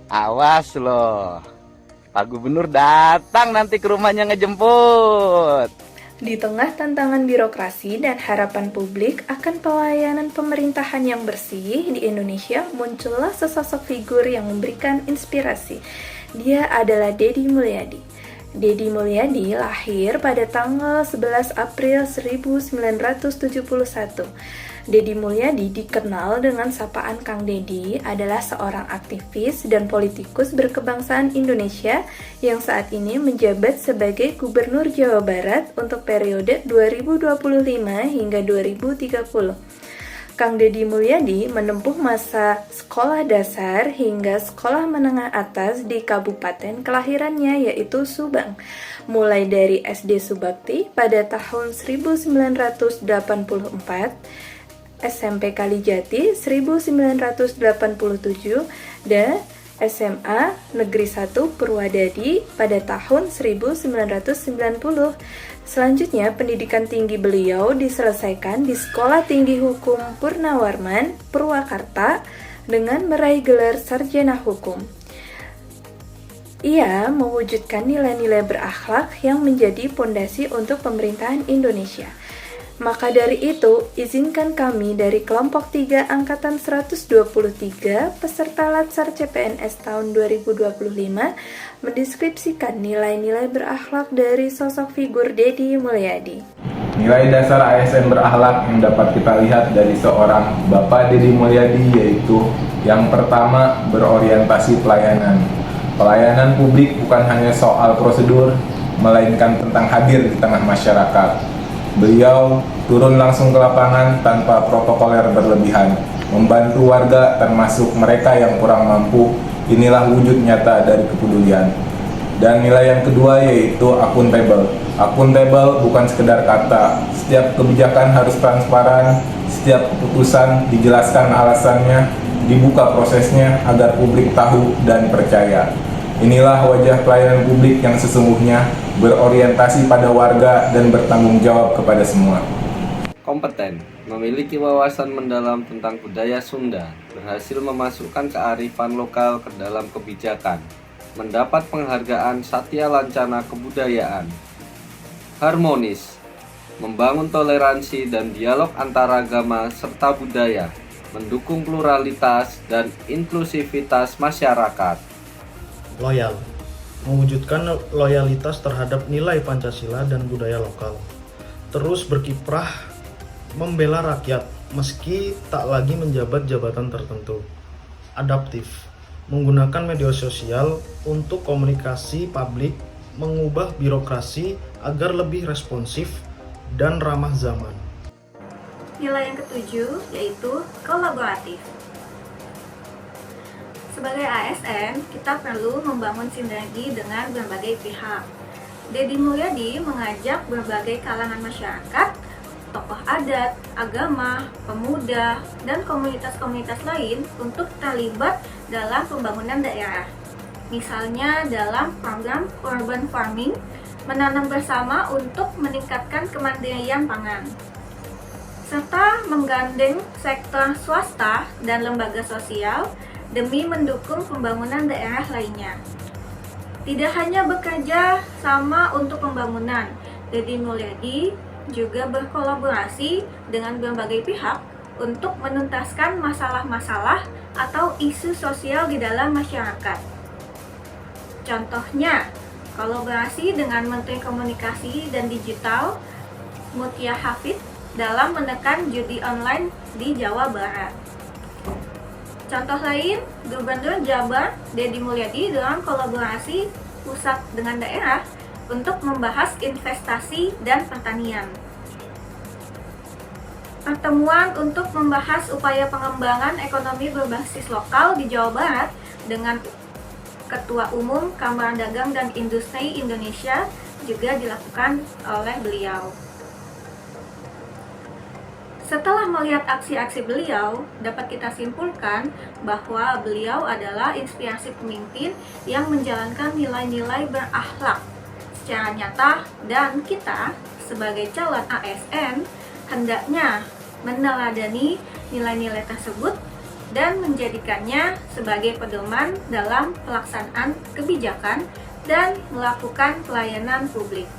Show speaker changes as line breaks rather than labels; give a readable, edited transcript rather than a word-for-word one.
Awas loh, Pak Gubernur datang nanti ke rumahnya ngejemput.
Di tengah tantangan birokrasi dan harapan publik akan pelayanan pemerintahan yang bersih di Indonesia, muncullah sesosok figur yang memberikan inspirasi. Dia adalah Deddy Mulyadi. Deddy Mulyadi lahir pada tanggal 11 April 1971. Deddy Mulyadi dikenal dengan sapaan Kang Deddy, adalah seorang aktivis dan politikus berkebangsaan Indonesia yang saat ini menjabat sebagai Gubernur Jawa Barat untuk periode 2025 hingga 2030. Kang Deddy Mulyadi menempuh masa sekolah dasar hingga sekolah menengah atas di kabupaten kelahirannya yaitu Subang, mulai dari SD Subakti pada tahun 1984, SMP Kalijati 1987, dan SMA Negeri 1 Purwadadi pada tahun 1990. Selanjutnya, pendidikan tinggi beliau diselesaikan di Sekolah Tinggi Hukum Purnawarman, Purwakarta, dengan meraih gelar sarjana hukum. Ia mewujudkan nilai-nilai berakhlak yang menjadi pondasi untuk pemerintahan Indonesia. Maka dari itu, izinkan kami dari kelompok 3 Angkatan 123 peserta Latsar CPNS tahun 2025 mendeskripsikan nilai-nilai berakhlak dari sosok figur Deddy Mulyadi.
Nilai dasar ASN berakhlak yang dapat kita lihat dari seorang Bapak Deddy Mulyadi yaitu yang pertama, berorientasi pelayanan. Pelayanan publik bukan hanya soal prosedur, melainkan tentang hadir di tengah masyarakat. Beliau turun langsung ke lapangan tanpa protokoler berlebihan, membantu warga termasuk mereka yang kurang mampu. Inilah wujud nyata dari kepedulian. Dan nilai yang kedua yaitu akuntabel. Akuntabel bukan sekedar kata, setiap kebijakan harus transparan, setiap keputusan dijelaskan alasannya, dibuka prosesnya agar publik tahu dan percaya. Inilah wajah pelayanan publik yang sesungguhnya, berorientasi pada warga dan bertanggung jawab kepada semua.
Kompeten, memiliki wawasan mendalam tentang budaya Sunda, berhasil memasukkan kearifan lokal ke dalam kebijakan, mendapat penghargaan Satya Lancana Kebudayaan. Harmonis, membangun toleransi dan dialog antaragama serta budaya, mendukung pluralitas dan inklusivitas masyarakat.
Loyal, mewujudkan loyalitas terhadap nilai Pancasila dan budaya lokal. Terus berkiprah membela rakyat meski tak lagi menjabat jabatan tertentu. Adaptif, menggunakan media sosial untuk komunikasi publik, mengubah birokrasi agar lebih responsif dan ramah zaman.
Nilai yang ketujuh yaitu kolaboratif. Sebagai ASN, kita perlu membangun sinergi dengan berbagai pihak. Deddy Mulyadi mengajak berbagai kalangan masyarakat, tokoh adat, agama, pemuda, dan komunitas-komunitas lain untuk terlibat dalam pembangunan daerah. Misalnya dalam program urban farming, menanam bersama untuk meningkatkan kemandirian pangan, serta menggandeng sektor swasta dan lembaga sosial demi mendukung pembangunan daerah lainnya. Tidak hanya bekerja sama untuk pembangunan, Deddy Mulyadi juga berkolaborasi dengan berbagai pihak untuk menuntaskan masalah-masalah atau isu sosial di dalam masyarakat. Contohnya, kolaborasi dengan Menteri Komunikasi dan Digital Mutia Hafid dalam menekan judi online di Jawa Barat. Contoh lain, Gubernur Jabar Deddy Mulyadi dalam kolaborasi pusat dengan daerah untuk membahas investasi dan pertanian. Pertemuan untuk membahas upaya pengembangan ekonomi berbasis lokal di Jawa Barat dengan Ketua Umum Kamar Dagang dan Industri Indonesia juga dilakukan oleh beliau. Setelah melihat aksi-aksi beliau, dapat kita simpulkan bahwa beliau adalah inspirasi pemimpin yang menjalankan nilai-nilai berakhlak secara nyata, dan kita sebagai calon ASN hendaknya meneladani nilai-nilai tersebut dan menjadikannya sebagai pedoman dalam pelaksanaan kebijakan dan melakukan pelayanan publik.